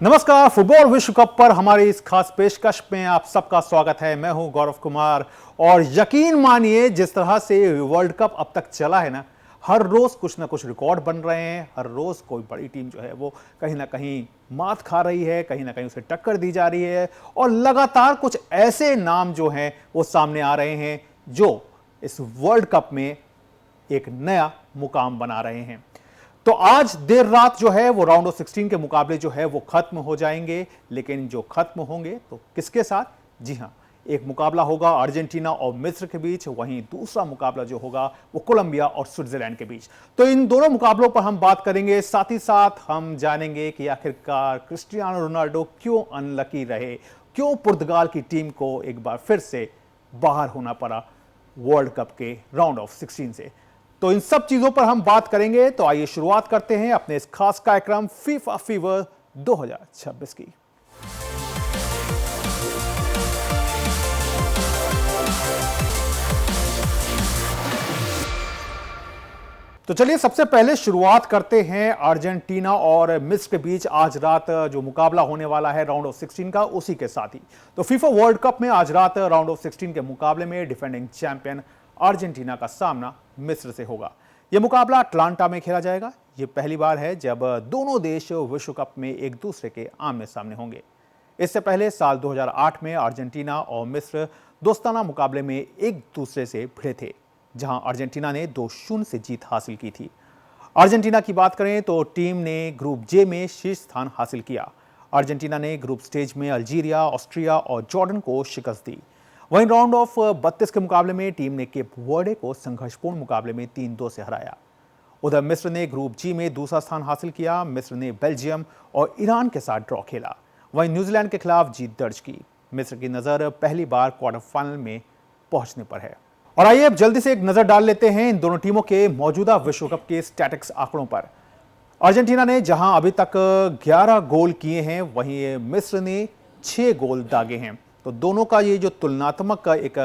नमस्कार। फुटबॉल विश्व कप पर हमारी इस खास पेशकश में आप सबका स्वागत है। मैं हूं गौरव कुमार और यकीन मानिए जिस तरह से वर्ल्ड कप अब तक चला है ना, हर रोज कुछ ना कुछ रिकॉर्ड बन रहे हैं। हर रोज कोई बड़ी टीम जो है वो कहीं ना कहीं मात खा रही है, कहीं ना कहीं उसे टक्कर दी जा रही है और लगातार कुछ ऐसे नाम जो हैं वो सामने आ रहे हैं जो इस वर्ल्ड कप में एक नया मुकाम बना रहे हैं। तो आज देर रात जो है वो राउंड ऑफ 16 के मुकाबले जो है वो खत्म हो जाएंगे, लेकिन जो खत्म होंगे तो किसके साथ? जी हां, एक मुकाबला होगा अर्जेंटीना और मिस्र के बीच, वहीं दूसरा मुकाबला जो होगा वो कोलंबिया और स्विट्जरलैंड के बीच। तो इन दोनों मुकाबलों पर हम बात करेंगे, साथ ही साथ हम जानेंगे कि आखिरकार क्रिस्टियानो रोनाल्डो क्यों अनलकी रहे, क्यों पुर्तगाल की टीम को एक बार फिर से बाहर होना पड़ा वर्ल्ड कप के राउंड ऑफ 16 से। तो इन सब चीजों पर हम बात करेंगे। तो आइए शुरुआत करते हैं अपने इस खास कार्यक्रम फीफा फीवर 2026 की। तो चलिए सबसे पहले शुरुआत करते हैं अर्जेंटीना और मिस्र के बीच आज रात जो मुकाबला होने वाला है राउंड ऑफ 16 का, उसी के साथ ही। तो फीफा वर्ल्ड कप में आज रात राउंड ऑफ 16 के मुकाबले में डिफेंडिंग चैंपियन अर्जेंटीना का सामना मिस्र से होगा। यह मुकाबला अटलांटा में खेला जाएगा। यह पहली बार है जब दोनों देश विश्व कप में एक दूसरे के आमने सामने होंगे। इससे पहले साल 2008 में अर्जेंटीना और मिस्र दोस्ताना मुकाबले में एक दूसरे से भिड़े थे, जहां अर्जेंटीना ने 2-0 से जीत हासिल की थी। अर्जेंटीना की बात करें तो टीम ने ग्रुप जे में शीर्ष स्थान हासिल किया। अर्जेंटीना ने ग्रुप स्टेज में अल्जीरिया, ऑस्ट्रिया और जॉर्डन को शिकस्त दी। वहीं राउंड ऑफ 32 के मुकाबले में टीम ने केप वर्डे को संघर्षपूर्ण मुकाबले में 3-2 से हराया। उधर मिस्र ने ग्रुप जी में दूसरा स्थान हासिल किया। मिस्र ने बेल्जियम और ईरान के साथ ड्रॉ खेला। वहीं न्यूजीलैंड के खिलाफ जीत दर्ज की। मिस्र की नजर पहली बार क्वार्टर फाइनल में पहुंचने पर है। और आइए अब जल्दी से एक नजर डाल लेते हैं इन दोनों टीमों के मौजूदा विश्व कप के स्टैटिक्स आंकड़ों पर। अर्जेंटीना ने जहां अभी तक 11 गोल किए हैं, वहीं मिस्र ने 6 गोल दागे हैं। तो दोनों का ये जो तुलनात्मक एक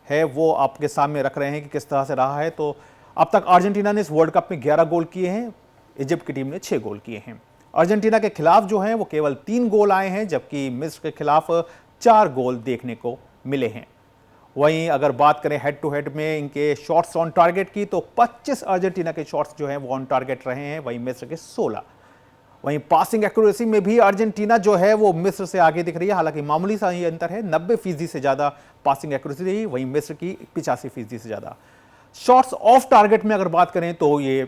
है वो आपके सामने रख रहे हैं कि किस तरह से रहा है। तो अब तक अर्जेंटीना ने इस वर्ल्ड कप में 11 गोल किए हैं, इजिप्ट की टीम ने 6 गोल किए हैं। अर्जेंटीना के खिलाफ जो हैं वो केवल 3 गोल आए हैं, जबकि मिस्र के खिलाफ 4 गोल देखने को मिले हैं। वहीं अगर बात करें हेड टू हेड में इनके शॉट्स ऑन टारगेट की, तो 25 अर्जेंटीना के शॉट्स जो हैं वो ऑन टारगेट रहे हैं, वहीं मिस्र के 16। वहीं पासिंग एक्यूरेसी में भी अर्जेंटीना जो है वो मिस्र से आगे दिख रही है, हालांकि मामूली सा ही अंतर है, 90% से ज्यादा पासिंग एक्यूरेसी रही, वहीं मिस्र की 85% से ज्यादा। शॉट्स ऑफ टारगेट में अगर बात करें तो ये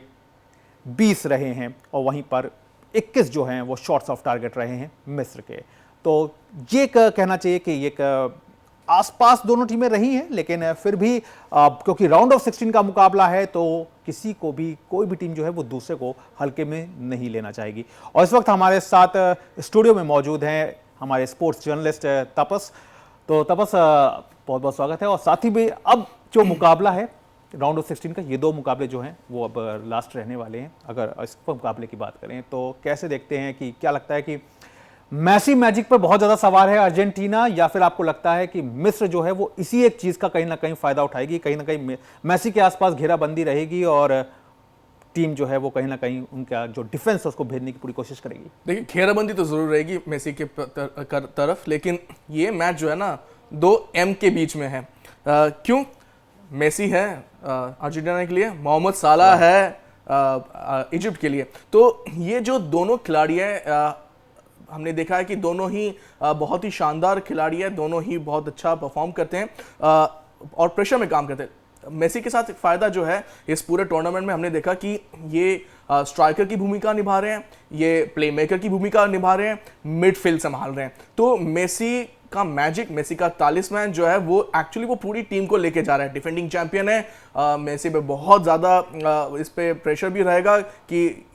20 रहे हैं और वहीं पर 21 जो हैं वो शॉट्स ऑफ टारगेट रहे हैं मिस्र के। तो ये कहना चाहिए कि ये आसपास दोनों टीमें रही हैं, लेकिन फिर भी क्योंकि राउंड ऑफ 16 का मुकाबला है तो किसी को भी कोई भी टीम जो है वो दूसरे को हल्के में नहीं लेना चाहेगी। और इस वक्त हमारे साथ स्टूडियो में मौजूद हैं हमारे स्पोर्ट्स जर्नलिस्ट तपस। तो तपस, बहुत बहुत स्वागत है। और साथ ही भी अब जो मुकाबला है राउंड ऑफ 16 का, ये 2 मुकाबले जो हैं वो अब लास्ट रहने वाले हैं। अगर इस मुकाबले की बात करें तो कैसे देखते हैं, कि क्या लगता है कि मैसी मैजिक पर बहुत ज्यादा सवार है अर्जेंटीना, या फिर आपको लगता है कि मिस्र जो है वो इसी एक चीज का कहीं ना कहीं फायदा उठाएगी, कहीं ना कहीं मैसी के आसपास घेराबंदी रहेगी और टीम जो है वो कहीं ना कहीं उनका जो डिफेंस है उसको भेजने की पूरी कोशिश करेगी? देखिए, घेराबंदी तो जरूर रहेगी मेसी के तरफ, लेकिन ये मैच जो है ना 2 एम के बीच में है। क्यों? मेसी है अर्जेंटीना के लिए, मोहम्मद साला है इजिप्ट के लिए। तो ये जो दोनों खिलाड़ी हैं, हमने देखा है कि दोनों ही बहुत ही शानदार खिलाड़ी है, दोनों ही बहुत अच्छा परफॉर्म करते हैं और प्रेशर में काम करते हैं। मेसी के साथ फायदा जो है इस पूरे टूर्नामेंट में हमने देखा कि ये स्ट्राइकर की भूमिका निभा रहे हैं, ये प्लेमेकर की भूमिका निभा रहे हैं, मिडफील्ड संभाल रहे हैं। तो मेसी का मैजिक, मेसी का तालिस्मैन जो है वो एक्चुअली वो पूरी टीम को लेके जा रहा है। डिफेंडिंग चैंपियन है, मेसी पे बहुत ज़्यादा इस पे प्रेशर भी रहेगा कि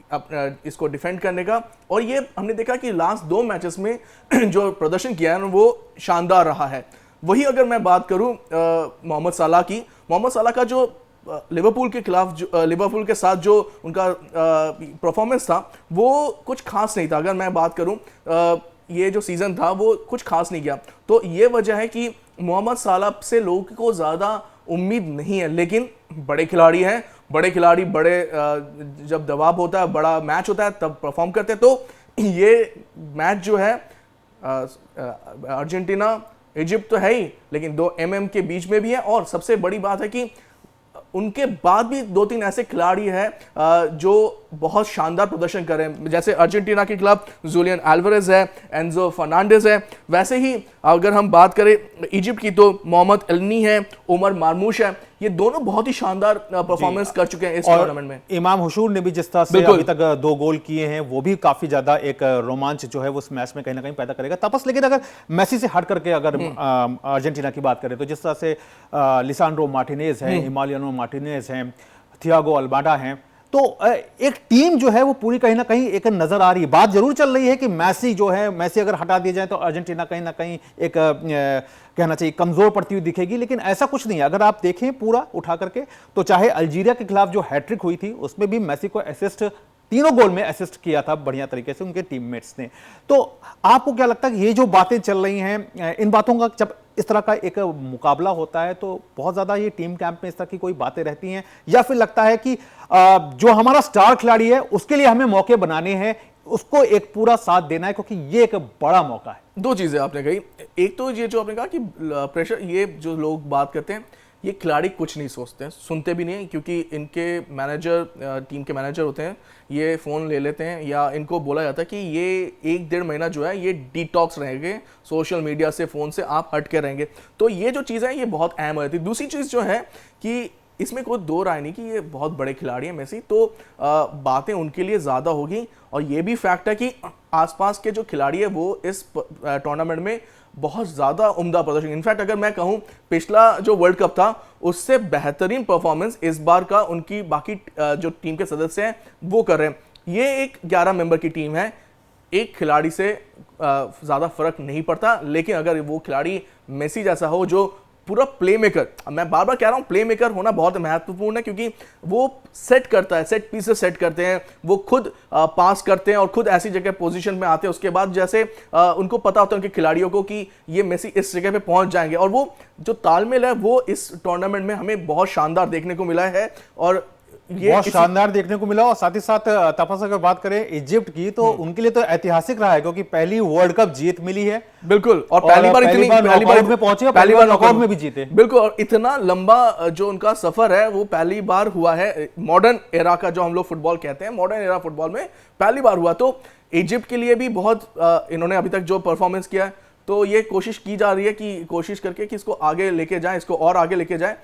इसको डिफेंड करने का। और ये हमने देखा कि लास्ट 2 मैचेस में जो प्रदर्शन किया है वो शानदार रहा है। वही अगर मैं बात करूं मोहम्मद साला की, मोहम्मद साला का जो लिवरपूल के खिलाफ, लिवरपूल के साथ जो उनका परफॉर्मेंस था वो कुछ खास नहीं था। अगर मैं बात करूं ये जो सीजन था वो कुछ खास नहीं किया। तो ये वजह है कि मोहम्मद साला से लोगों को ज़्यादा उम्मीद नहीं है, लेकिन बड़े खिलाड़ी हैं, बड़े खिलाड़ी बड़े जब दबाव होता है, बड़ा मैच होता है तब परफॉर्म करते हैं। तो ये मैच जो है अर्जेंटीना इजिप्ट तो है ही, लेकिन दो के बीच में भी है। और सबसे बड़ी बात है कि उनके बाद भी 2-3 ऐसे खिलाड़ी हैं जो बहुत शानदार प्रदर्शन कर रहे हैं। जैसे अर्जेंटीना के खिलाफ जूलियन अल्वारेज है, एंजो फर्नांडिस है। वैसे ही अगर हम बात करें इजिप्ट की तो मोहम्मद एल्नी है, उमर मार्मूश है। ये दोनों बहुत ही शानदार परफॉर्मेंस कर चुके हैं इस टूर्नामेंट में। इमाम हुशूर ने भी जिस तरह से अभी तक 2 गोल किए हैं, वो भी काफी ज्यादा एक रोमांच जो है वो उस मैच में कहीं ना कहीं पैदा करेगा। तपस, लेकिन अगर मेसी से हट करके अगर अर्जेंटीना की बात करें तो जिस तरह से लिसांड्रो मार्टिनेज है, इमालियानो मार्टिनेज हैं, थियागो अल्बाडा हैं, तो एक टीम जो है वो पूरी कहीं ना कहीं एक नजर आ रही है। बात जरूर चल रही है कि मेसी जो है, मेसी अगर हटा दिया जाए तो अर्जेंटीना कहीं ना कहीं एक कहना चाहिए कमजोर पड़ती हुई दिखेगी, लेकिन ऐसा कुछ नहीं है। अगर आप देखें पूरा उठा करके तो चाहे अल्जीरिया के खिलाफ जो हैट्रिक हुई थी उसमें भी मेसी को असिस्ट, तीनों गोल में असिस्ट किया था बढ़िया तरीके से उनके टीममेट्स ने। तो आपको क्या लगता है कि ये जो बातें चल रही हैं, इन बातों का जब इस तरह का एक मुकाबला होता है तो बहुत ज्यादा ये टीम कैंप में इस तरह की कोई बातें रहती हैं, या फिर लगता है कि जो हमारा स्टार खिलाड़ी है उसके लिए हमें मौके बनाने हैं, उसको एक पूरा साथ देना है, क्योंकि ये एक बड़ा मौका है? दो चीजें आपने कही। एक तो ये जो आपने कहा कि प्रेशर, ये जो लोग बात करते हैं, ये खिलाड़ी कुछ नहीं सोचते हैं, सुनते भी नहीं, क्योंकि इनके मैनेजर, टीम के मैनेजर होते हैं, ये फ़ोन ले लेते हैं या इनको बोला जाता है कि ये 1-1.5 महीना जो है ये डिटॉक्स रहेंगे सोशल मीडिया से, फ़ोन से आप हट के रहेंगे। तो ये जो चीज़ है ये बहुत अहम हो जाती है। दूसरी चीज़ जो है कि इसमें कोई दो राय नहीं कि ये बहुत बड़े खिलाड़ी हैं मेसी, तो बातें उनके लिए ज़्यादा होगी। और ये भी फैक्ट है कि आसपास के जो खिलाड़ी है वो इस टूर्नामेंट में बहुत ज़्यादा उम्दा प्रदर्शन, इनफैक्ट अगर मैं कहूँ पिछला जो वर्ल्ड कप था उससे बेहतरीन परफॉर्मेंस इस बार का उनकी बाकी जो टीम के सदस्य हैं वो कर रहे हैं। ये एक 11 मेंबर की टीम है, एक खिलाड़ी से ज़्यादा फर्क नहीं पड़ता, लेकिन अगर वो खिलाड़ी मेसी जैसा हो जो पूरा प्लेमेकर, मैं बार बार कह रहा हूं प्लेमेकर होना बहुत महत्वपूर्ण है, क्योंकि वो सेट करता है, सेट पीसेस सेट करते हैं, वो खुद पास करते हैं और खुद ऐसी जगह पोजीशन में आते हैं। उसके बाद जैसे उनको पता होता है उनके खिलाड़ियों को कि ये मेसी इस जगह पे पहुंच जाएंगे, और वो जो तालमेल है वो इस टूर्नामेंट में हमें बहुत शानदार देखने को मिला है। और ये बहुत शानदार देखने को मिला। और साथ ही साथ तपस अगर बात करें इजिप्ट की तो उनके लिए तो ऐतिहासिक रहा है, क्योंकि पहली वर्ल्ड कप जीत मिली है। बिल्कुल, और पहली बार में पहुंचे, पहली बार नॉकआउट में भी जीते। बिल्कुल, और इतना लंबा जो उनका सफर है वो पहली बार हुआ है मॉडर्न एरा का, जो हम लोग फुटबॉल कहते हैं, मॉडर्न एरा फुटबॉल में पहली बार हुआ। तो इजिप्ट के लिए भी बहुत इन्होंने अभी तक जो परफॉर्मेंस किया है, तो ये कोशिश की जा रही है कि कोशिश करके कि इसको आगे लेके जाए, इसको और आगे लेके जाए।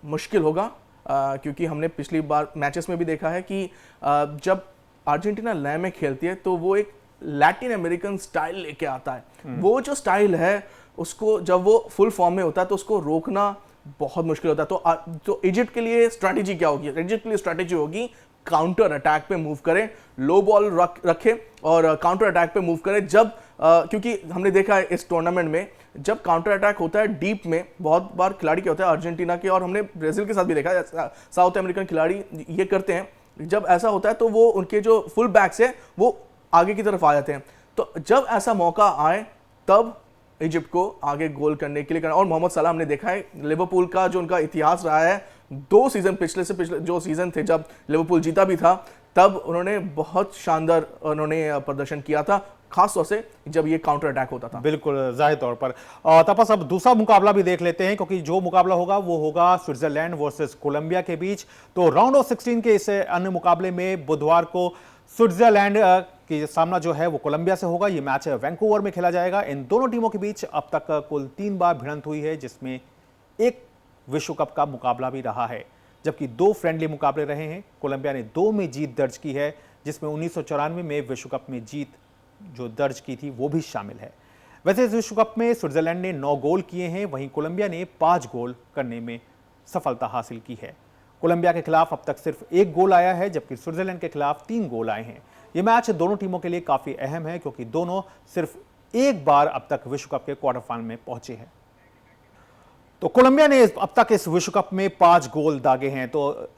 मुश्किल होगा, क्योंकि हमने पिछली बार मैचेस में भी देखा है कि जब अर्जेंटीना लय में खेलती है तो वो एक लैटिन अमेरिकन स्टाइल लेके आता है। वो जो स्टाइल है उसको जब वो फुल फॉर्म में होता है तो उसको रोकना बहुत मुश्किल होता है। तो इजिप्ट के लिए स्ट्रैटेजी क्या होगी? इजिप्ट के लिए स्ट्रैटेजी होगी काउंटर अटैक पे मूव करें, लो बॉल रखें और काउंटर अटैक पे मूव करें। जब क्योंकि हमने देखा है इस टूर्नामेंट में जब काउंटर अटैक होता है डीप में, बहुत बार खिलाड़ी क्या होता है अर्जेंटीना के, और हमने ब्राजील के साथ भी देखा है, साउथ अमेरिकन खिलाड़ी ये करते हैं। जब ऐसा होता है तो वो उनके जो फुल बैक्स है वो आगे की तरफ आ जाते हैं। तो जब ऐसा मौका आए तब इजिप्ट को आगे गोल करने के लिए करना। और मोहम्मद सलाह हमने देखा है, लिवरपूल का जो उनका इतिहास रहा है, 2 सीजन पिछले जो सीजन थे जब लिवरपूल जीता भी था, तब उन्होंने बहुत शानदार प्रदर्शन किया था, खास तौर से जब ये काउंटर अटैक होता था। बिल्कुल, जाहिर तौर पर। तपस अब दूसरा मुकाबला भी देख लेते हैं, क्योंकि जो मुकाबला होगा वो होगा स्विट्जरलैंड वर्सेस कोलंबिया के बीच। तो राउंड ऑफ 16 के इस अन्य मुकाबले में बुधवार को स्विट्जरलैंड की सामना जो है वो कोलंबिया से होगा। ये मैच वैंकूवर में खेला जाएगा। इन दोनों टीमों के बीच अब तक कुल 3 बार भिड़ंत हुई है, जिसमें एक विश्व कप का मुकाबला भी रहा है, जबकि 2 फ्रेंडली मुकाबले रहे हैं। कोलंबिया ने 2 में जीत दर्ज की है, जिसमें 1994 में विश्व कप में जीत जो दर्ज की थी वो भी शामिल है। वैसे इस विश्व कप में स्विट्जरलैंड ने 9 गोल किए हैं, वहीं कोलंबिया ने 5 गोल करने में सफलता हासिल की है। कोलंबिया के खिलाफ अब तक सिर्फ 1 गोल आया है, जबकि स्विट्जरलैंड के खिलाफ 3 गोल आए हैं। यह मैच दोनों टीमों के लिए काफी अहम है, क्योंकि दोनों सिर्फ एक बार अब तक विश्व कप के क्वार्टर फाइनल में पहुंचे हैं। तो कोलंबिया ने अब तक इस विश्व कप में 5 गोल दागे हैं। तो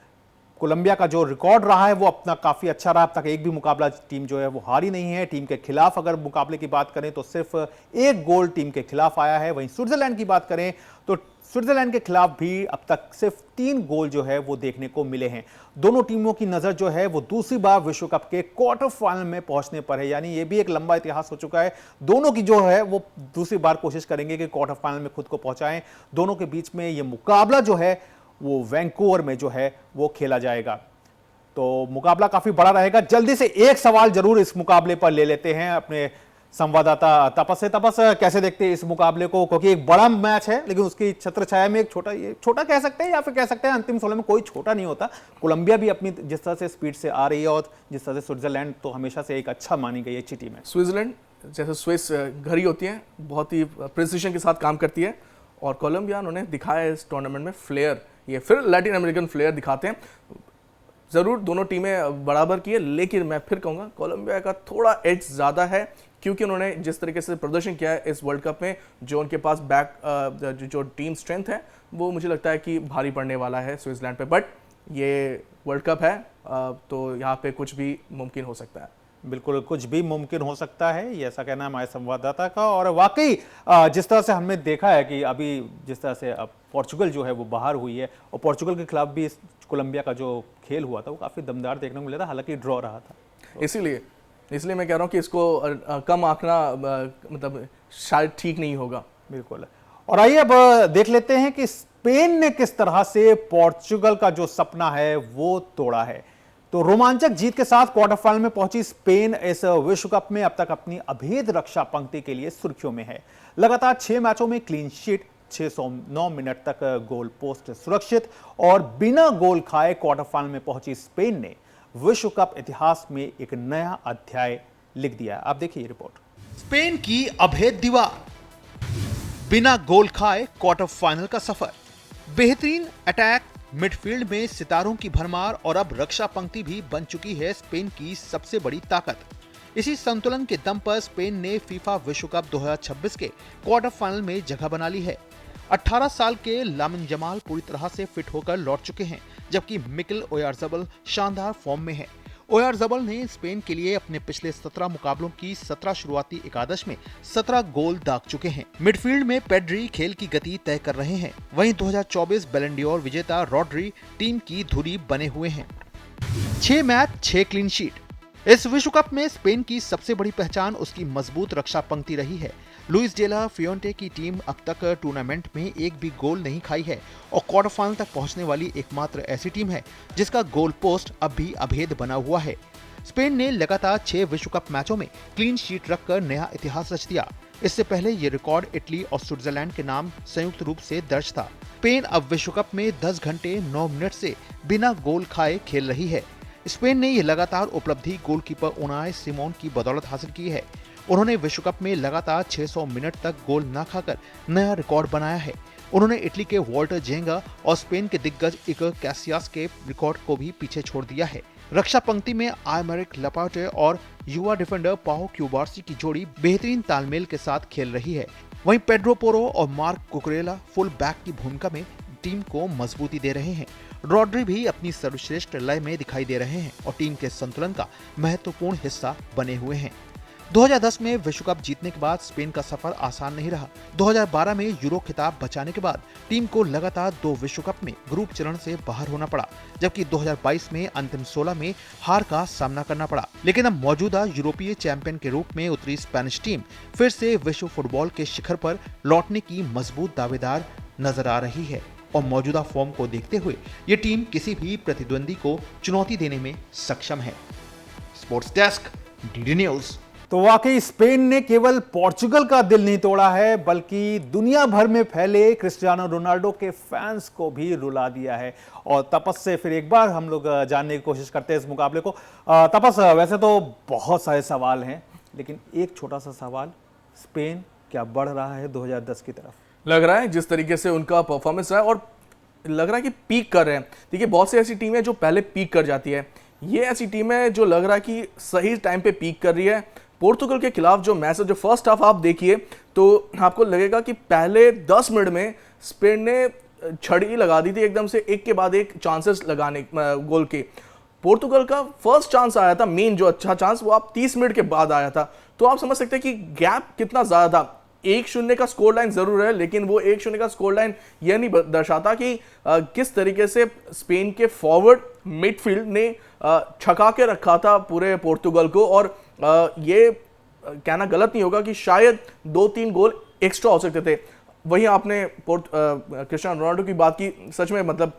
कोलंबिया का जो रिकॉर्ड रहा है वो अपना काफी अच्छा रहा। अब तक एक भी मुकाबला टीम जो है वो हारी नहीं है। टीम के खिलाफ अगर मुकाबले की बात करें तो सिर्फ 1 गोल टीम के खिलाफ आया है। वहीं स्विट्जरलैंड की बात करें तो स्विट्जरलैंड के खिलाफ भी अब तक सिर्फ 3 गोल जो है वो देखने को मिले हैं। दोनों टीमों की नजर जो है वो दूसरी बार विश्व कप के क्वार्टर फाइनल में पहुंचने पर है, यानी ये भी एक लंबा इतिहास हो चुका है। दोनों की जो है वो दूसरी बार कोशिश करेंगे कि क्वार्टर फाइनल में खुद को पहुंचाएं। दोनों के बीच में ये मुकाबला जो है वो वैंकूवर में जो है वो खेला जाएगा, तो मुकाबला काफी बड़ा रहेगा। जल्दी से एक सवाल जरूर इस मुकाबले पर ले लेते हैं अपने संवाददाता तपस से। तपस, कैसे देखते हैं इस मुकाबले को, क्योंकि एक बड़ा मैच है लेकिन उसकी छत्र छाया में एक छोटा कह सकते हैं या फिर कह सकते हैं अंतिम 16 में कोई छोटा नहीं होता। कोलंबिया भी अपनी जिस तरह से स्पीड से आ रही है और जिस तरह से स्विट्जरलैंड तो हमेशा से एक अच्छा मानी गई अच्छी टीम है। स्विट्जरलैंड जैसे स्विस घड़ी होती है, बहुत ही प्रिसिशन के साथ काम करती है, और कोलंबिया उन्होंने दिखाया है इस टूर्नामेंट में फ्लेयर, ये फिर लैटिन अमेरिकन फ्लेयर दिखाते हैं। ज़रूर दोनों टीमें बराबर की है, लेकिन मैं फिर कहूँगा कोलंबिया का थोड़ा एज ज़्यादा है, क्योंकि उन्होंने जिस तरीके से प्रदर्शन किया है इस वर्ल्ड कप में, जो उनके पास जो टीम स्ट्रेंथ है वो मुझे लगता है कि भारी पड़ने वाला है स्विट्जरलैंड पे। बट ये वर्ल्ड कप है, तो यहाँ पे कुछ भी मुमकिन हो सकता है। बिल्कुल कुछ भी मुमकिन हो सकता है, ये ऐसा कहना है हमारे संवाददाता का। और वाकई जिस तरह से हमने देखा है कि अभी जिस तरह से अब पोर्चुगल जो है वो बाहर हुई है, और पोर्चुगल के खिलाफ भी कोलंबिया का जो खेल हुआ था वो काफ़ी दमदार देखने को मिला था, हालांकि ड्रॉ रहा था। इसलिए मैं कह रहा हूँ कि इसको कम आंकना मतलब शायद ठीक नहीं होगा। बिल्कुल। और आइए अब देख लेते हैं कि स्पेन ने किस तरह से पोर्चुगल का जो सपना है वो तोड़ा है। तो रोमांचक जीत के साथ क्वार्टर फाइनल में पहुंची स्पेन इस विश्व कप में अब तक अपनी अभेद रक्षा पंक्ति के लिए सुर्खियों में है। लगातार 6 मैचों में क्लीन शीट, 609 मिनट तक गोल पोस्ट सुरक्षित और बिना गोल खाए क्वार्टर फाइनल में पहुंची स्पेन ने विश्व कप इतिहास में एक नया अध्याय लिख दिया। आप देखिए रिपोर्ट। स्पेन की अभेद दीवार, बिना गोल खाए क्वार्टर फाइनल का सफर, बेहतरीन अटैक, मिडफील्ड में सितारों की भरमार और अब रक्षा पंक्ति भी बन चुकी है स्पेन की सबसे बड़ी ताकत। इसी संतुलन के दम पर स्पेन ने फीफा विश्व कप 2026 के क्वार्टर फाइनल में जगह बना ली है। 18 साल के लामिन जमाल पूरी तरह से फिट होकर लौट चुके हैं, जबकि मिकेल ओयारज़ाबल शानदार फॉर्म में है। ओयारज़ाबल ने स्पेन के लिए अपने पिछले 17 मुकाबलों की 17 शुरुआती एकादश में 17 गोल दाग चुके हैं। मिडफील्ड में पेड्री खेल की गति तय कर रहे हैं, वहीं 2024 बैलन ड'ओर विजेता रॉड्री टीम की धुरी बने हुए हैं। 6 मैच 6 क्लीन शीट। इस विश्व कप में स्पेन की सबसे बड़ी पहचान उसकी मजबूत रक्षा पंक्ति रही है। लुइस डेला फियोंटे की टीम अब तक टूर्नामेंट में एक भी गोल नहीं खाई है और क्वार्टर फाइनल तक पहुंचने वाली एकमात्र ऐसी टीम है जिसका गोल पोस्ट अब भी अभेद बना हुआ है। स्पेन ने लगातार 6 विश्व कप मैचों में क्लीन शीट रखकर नया इतिहास रच दिया। इससे पहले ये रिकॉर्ड इटली और स्विट्जरलैंड के नाम संयुक्त रूप से दर्ज था। स्पेन अब विश्व कप में 10 घंटे 9 मिनट से बिना गोल खाए खेल रही है। स्पेन ने यह लगातार उपलब्धि गोलकीपर उनाय सिमोन की बदौलत हासिल की है। उन्होंने विश्व कप में लगातार 600 मिनट तक गोल न खाकर नया रिकॉर्ड बनाया है। उन्होंने इटली के वॉल्टर जेंगा और स्पेन के दिग्गज इकर कैसियास के रिकॉर्ड को भी पीछे छोड़ दिया है। रक्षा पंक्ति में आयमेरिक लपाटे और युवा डिफेंडर पाओ क्यूबार्सी की जोड़ी बेहतरीन तालमेल के साथ खेल रही है। वहीं पेड्रो पोरो और मार्क कुकरेला फुल बैक की भूमिका में टीम को मजबूती दे रहे हैं। रॉड्री भी अपनी सर्वश्रेष्ठ लय में दिखाई दे रहे हैं और टीम के संतुलन का महत्वपूर्ण हिस्सा बने हुए हैं। 2010 में विश्व कप जीतने के बाद स्पेन का सफर आसान नहीं रहा। 2012 में यूरो खिताब बचाने के बाद टीम को लगातार 2 विश्व कप में ग्रुप चरण से बाहर होना पड़ा, जबकि 2022 में अंतिम 16 में हार का सामना करना पड़ा। लेकिन अब मौजूदा यूरोपीय चैंपियन के रूप में उतरी स्पेनिश टीम फिर से विश्व फुटबॉल के शिखर पर लौटने की मजबूत दावेदार नजर आ रही है और मौजूदा फॉर्म को देखते हुए ये टीम किसी भी प्रतिद्वंदी को चुनौती देने में सक्षम है। Sports desk, DD news. तो वाकई स्पेन ने केवल पोर्चुगल का दिल नहीं तोड़ा है, बल्कि दुनिया भर में फैले क्रिस्टियानो रोनाल्डो के फैंस को भी रुला दिया है। और तपस से फिर एक बार हम लोग जानने की कोशिश करते हैं इस मुकाबले को। तपस, वैसे तो बहुत सारे सवाल हैं, लेकिन एक छोटा सा सवाल, स्पेन क्या बढ़ रहा है 2010 की तरफ? लग रहा है जिस तरीके से उनका परफॉर्मेंस रहा है, और लग रहा है कि पीक कर रहे हैं। देखिए, बहुत सी ऐसी टीमें जो पहले पीक कर जाती है, ये ऐसी टीम है जो लग रहा है कि सही टाइम पे पीक कर रही है। पोर्तुगल के खिलाफ जो मैच है, जो फर्स्ट हाफ आप देखिए तो आपको लगेगा कि पहले 10 मिनट में स्पेन ने छड़ी लगा दी थी एकदम से, एक के बाद एक चांसेस लगाने गोल के। पोर्तुगल का फर्स्ट चांस आया था, मेन जो अच्छा चांस, वो आप 30 मिनट के बाद आया था। तो आप समझ सकते हैं कि गैप कितना ज़्यादा था। 1-0 का स्कोर लाइन जरूर है, लेकिन वो 1-0 का स्कोर लाइन यह नहीं दर्शाता कि किस तरीके से स्पेन के फॉरवर्ड मिडफील्ड ने छका के रखा था पूरे पोर्तुगल को। और ये कहना गलत नहीं होगा कि शायद 2-3 गोल एक्स्ट्रा हो सकते थे। वहीं आपने क्रिस्टियानो रोनाल्डो की बात की, सच में मतलब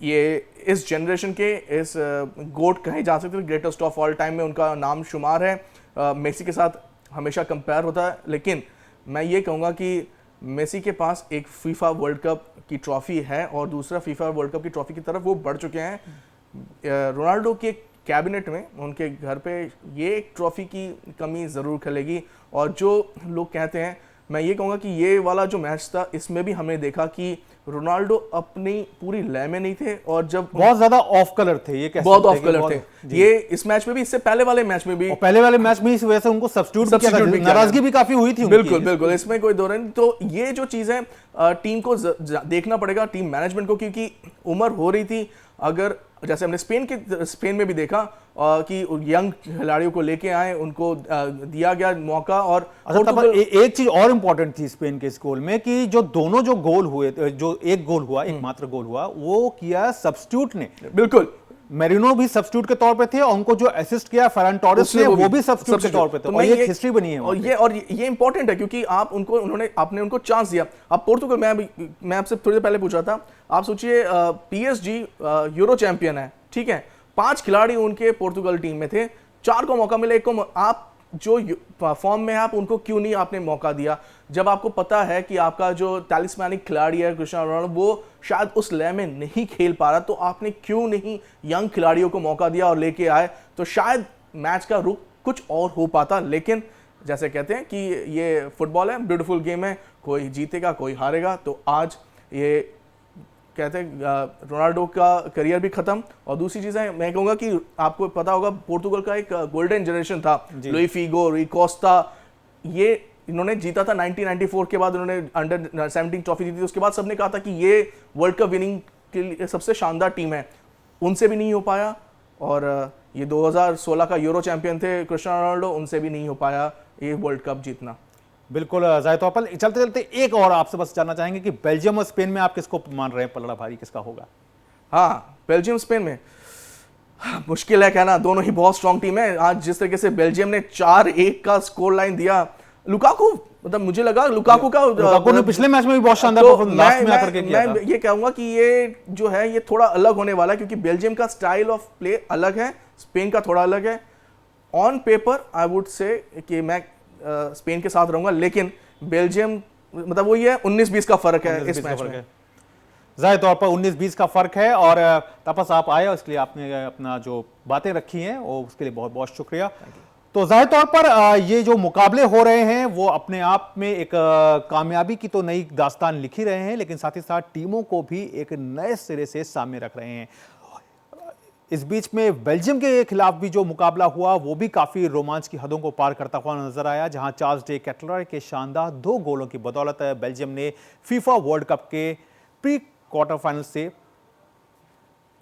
ये इस जनरेशन के इस गोट कहे जा सकते हैं, ग्रेटेस्ट ऑफ ऑल टाइम में उनका नाम शुमार है। मेसी के साथ हमेशा कंपेयर होता है, लेकिन मैं ये कहूँगा कि मेसी के पास एक फीफा वर्ल्ड कप की ट्रॉफी है और दूसरा फीफा वर्ल्ड कप की ट्रॉफी की तरफ वो बढ़ चुके हैं। रोनाल्डो के कैबिनेट में, उनके घर पे ये एक ट्रॉफी की कमी ज़रूर खलेगी। और जो लोग कहते हैं, मैं ये कहूँगा कि ये वाला जो मैच था इसमें भी हमने देखा कि रोनाल्डो अपनी पूरी लय में नहीं थे और जब बहुत ज्यादा ऑफ कलर थे, ये कैसे बहुत ऑफ कलर थे। ये इस मैच में भी, इससे पहले वाले मैच में भी, और पहले वाले मैच में इस वजह से उनको सब्स्टिट्यूट किया था, नाराजगी भी काफी हुई थी उनकी। बिल्कुल बिल्कुल, इसमें कोई दो नहीं। तो ये जो चीजें टीम को देखना पड़ेगा, टीम मैनेजमेंट को, क्योंकि उम्र हो रही थी। अगर जैसे हमने स्पेन में भी देखा कि यंग खिलाड़ियों को लेके आए, उनको दिया गया मौका। और एक चीज और इंपॉर्टेंट थी स्पेन के इस गोल में कि जो दोनों जो गोल हुए, जो एक गोल हुआ, एकमात्र गोल हुआ, वो किया सब्स्टिट्यूट ने। बिल्कुल, मेरिनो भी सब्स्टिट्यूट के तौर पे थे और उनको जो असिस्ट किया फेरन टोरेस ने, वो भी सब्स्टिट्यूट के तौर पे थे। और ये हिस्ट्री बनी है और ये इंपॉर्टेंट है क्योंकि आपने उनको चांस दिया। अब पोर्तुगल, मैं आपसे थोड़ी देर पहले पूछ रहा था, आप सोचिए PSG यूरो चैंपियन है, ठीक है, 5 खिलाड़ी उनके पोर्तुगल टीम में थे, 4 को मौका मिला, 1 को आप जो फॉर्म में है आप उनको क्यों नहीं आपने मौका दिया? जब आपको पता है कि आपका जो टैलिस्मैनिक खिलाड़ी है क्रिस्टियानो रोनाल्डो, वो शायद उस लय में नहीं खेल पा रहा, तो आपने क्यों नहीं यंग खिलाड़ियों को मौका दिया और लेके आए? तो शायद मैच का रुख कुछ और हो पाता। लेकिन जैसे कहते हैं कि ये फुटबॉल है, ब्यूटीफुल गेम है, कोई जीतेगा कोई हारेगा। तो आज ये कहते हैं रोनाल्डो का करियर भी खत्म। और दूसरी चीज़ है, मैं कहूँगा कि आपको पता होगा पोर्तुगल का एक गोल्डन जनरेशन था, लुई फिगो, रुई कोस्टा, ये इन्होंने जीता था 1994 के बाद, उन्होंने अंडर 17 ट्रॉफी जीती थी। उसके बाद सबने कहा था कि ये वर्ल्ड कप विनिंग के लिए सबसे शानदार टीम है, उनसे भी नहीं हो पाया। और ये 2016 का यूरो चैंपियन थे क्रिस्टियानो रोनाल्डो, उनसे भी नहीं हो पाया ये वर्ल्ड कप जीतना। बिल्कुल जाहिर तौर पर। चलते चलते एक और आपसे बस जानना चाहेंगे कि बेल्जियम और स्पेन में आप किसको मान रहे हैं पलड़ा भारी किसका होगा? हाँ, बेल्जियम स्पेन में मुश्किल है कहना, दोनों ही बहुत स्ट्रांग टीम है। आज जिस तरीके से बेल्जियम ने 4-1 का स्कोर लाइन दिया, लुकाकू, मतलब मुझे लगा लुकाकू ने पिछले मैच में भी बहुत शानदार परफॉर्मेंस लास्ट में आकर के किया था। मैं ये कहूंगा कि ये जो है ये थोड़ा अलग होने वाला है, क्योंकि बेल्जियम का स्टाइल ऑफ प्ले अलग है, स्पेन का थोड़ा अलग है। On paper I would say कि मैं स्पेन के साथ रहूंगा, लेकिन बेल्जियम, मतलब वो ये 19-20 का फर्क है इस मैच में। जाहिर तौर पर 19-20 का फर्क है। और तापस आप आए और इसलिए आपने अपना जो बातें रखी हैं वो उसके लिए बहुत बहुत शुक्रिया। तो जाहिर तौर पर ये जो मुकाबले हो रहे हैं वो अपने आप में एक कामयाबी की तो नई दास्तान लिख ही रहे हैं, लेकिन साथ ही साथ टीमों को भी एक नए सिरे से सामने रख रहे हैं। इस बीच में बेल्जियम के खिलाफ भी जो मुकाबला हुआ वो भी काफी रोमांच की हदों को पार करता हुआ नजर आया, जहां चार्ल्स डे केटलर के शानदार 2 गोलों की बदौलत बेल्जियम ने फीफा वर्ल्ड कप के प्री क्वार्टर फाइनल से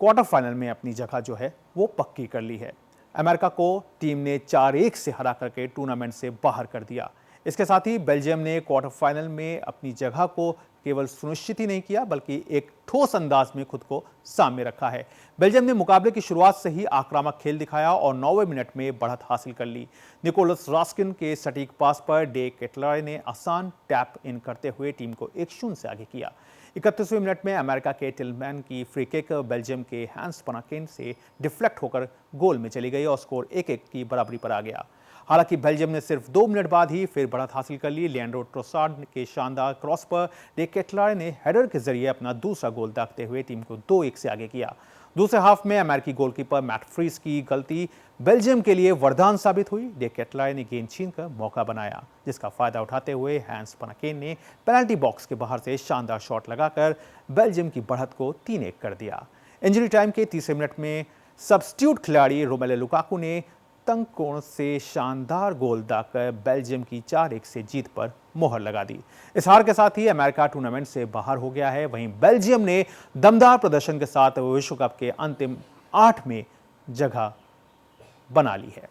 क्वार्टर फाइनल में अपनी जगह जो है वो पक्की कर ली है। अमेरिका को टीम ने 4-1 से हरा करके टूर्नामेंट से बाहर कर दिया। इसके साथ ही बेल्जियम ने क्वार्टर फाइनल में अपनी जगह को केवल सुनिश्चित ही नहीं किया बल्कि एक ठोस अंदाज में खुद को सामने रखा है। बेल्जियम ने मुकाबले की शुरुआत से ही आक्रामक खेल दिखाया और 9वें मिनट में बढ़त हासिल कर ली। निकोलस रास्किन के सटीक पास पर डे केटलर ने आसान टैप इन करते हुए टीम को 1-0 से आगे किया। 31वें मिनट में अमेरिका के टिलमैन की फ्री किक बेल्जियम के हैंस पनाकेन से डिफ्लेक्ट होकर गोल में चली गई और स्कोर 1-1 की बराबरी पर आ गया। हालांकि बेल्जियम ने सिर्फ 2 मिनट बाद ही फिर बढ़त हासिल कर ली। लिएंड्रो ट्रोसार्ड के शानदार क्रॉस पर डे केटलर ने हेडर के जरिए अपना दूसरा गोल दागते हुए टीम को 2-1 से आगे किया। दूसरे हाफ में अमेरिकी गोलकीपर मैट फ्रीज की गलती बेल्जियम के लिए वरदान साबित हुई। डे केटलर ने गेंद छीनकर मौका बनाया, जिसका फायदा उठाते हुए हैंस पनाकेन ने पेनल्टी बॉक्स के बाहर से शानदार शॉट लगाकर बेल्जियम की बढ़त को 3-1 कर दिया। इंजरी टाइम के 30वें मिनट में सब्स्टिट्यूट खिलाड़ी रोमेलो लुकाकू ने तंग कोण से शानदार गोल दागकर बेल्जियम की 4-1 से जीत पर मोहर लगा दी। इस हार के साथ ही अमेरिका टूर्नामेंट से बाहर हो गया है। वहीं बेल्जियम ने दमदार प्रदर्शन के साथ विश्व कप के अंतिम 8 में जगह बना ली है।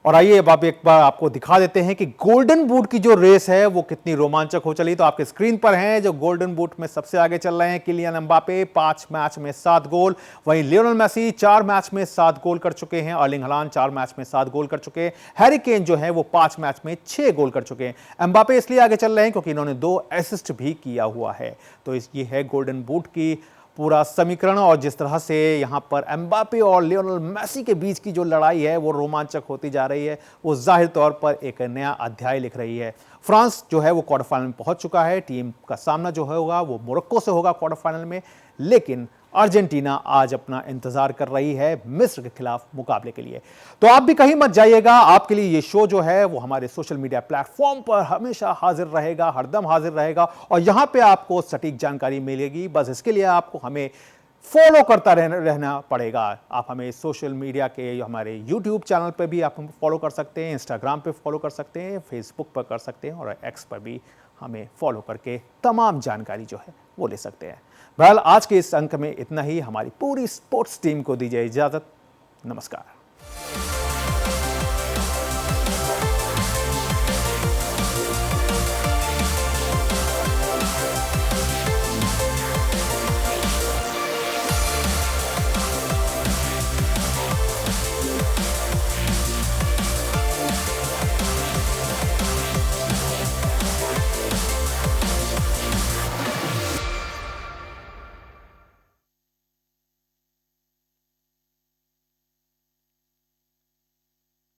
और आइए अब आप एक बार आपको दिखा देते हैं कि गोल्डन बूट की जो रेस है वो कितनी रोमांचक हो चली। तो आपके स्क्रीन पर हैं जो गोल्डन बूट में सबसे आगे चल रहे हैं, किलियन एम्बापे 5 मैच में 7 गोल। वहीं लियोनेल मेसी 4 मैच में 7 गोल कर चुके हैं। अर्लिंग हालैंड 4 मैच में 7 गोल कर चुके हैं। हैरी केन जो है वो 5 मैच में 6 गोल कर चुके हैं। एम्बापे इसलिए आगे चल रहे हैं क्योंकि इन्होंने 2 असिस्ट भी किया हुआ है। तो ये है गोल्डन बूट की पूरा समीकरण, और जिस तरह से यहां पर एम्बापे और लियोनेल मेसी के बीच की जो लड़ाई है वो रोमांचक होती जा रही है, वो जाहिर तौर पर एक नया अध्याय लिख रही है। फ्रांस जो है वो क्वार्टर फाइनल में पहुंच चुका है। टीम का सामना जो होगा वो मोरक्को से होगा क्वार्टर फाइनल में, लेकिन अर्जेंटीना आज अपना इंतजार कर रही है मिस्र के खिलाफ मुकाबले के लिए। तो आप भी कहीं मत जाइएगा, आपके लिए ये शो जो है वो हमारे सोशल मीडिया प्लेटफॉर्म पर हमेशा हाजिर रहेगा, हरदम हाजिर रहेगा, और यहां पे आपको सटीक जानकारी मिलेगी। बस इसके लिए आपको हमें फॉलो करता रहना पड़ेगा। आप हमें सोशल मीडिया के हमारे यूट्यूब चैनल पर भी आप फॉलो कर सकते हैं, इंस्टाग्राम पे फॉलो कर सकते हैं, फेसबुक पर कर सकते हैं, और एक्स पर भी हमें फॉलो करके तमाम जानकारी जो है वो ले सकते हैं। बहरहाल आज के इस अंक में इतना ही। हमारी पूरी स्पोर्ट्स टीम को दीजिए इजाजत। नमस्कार।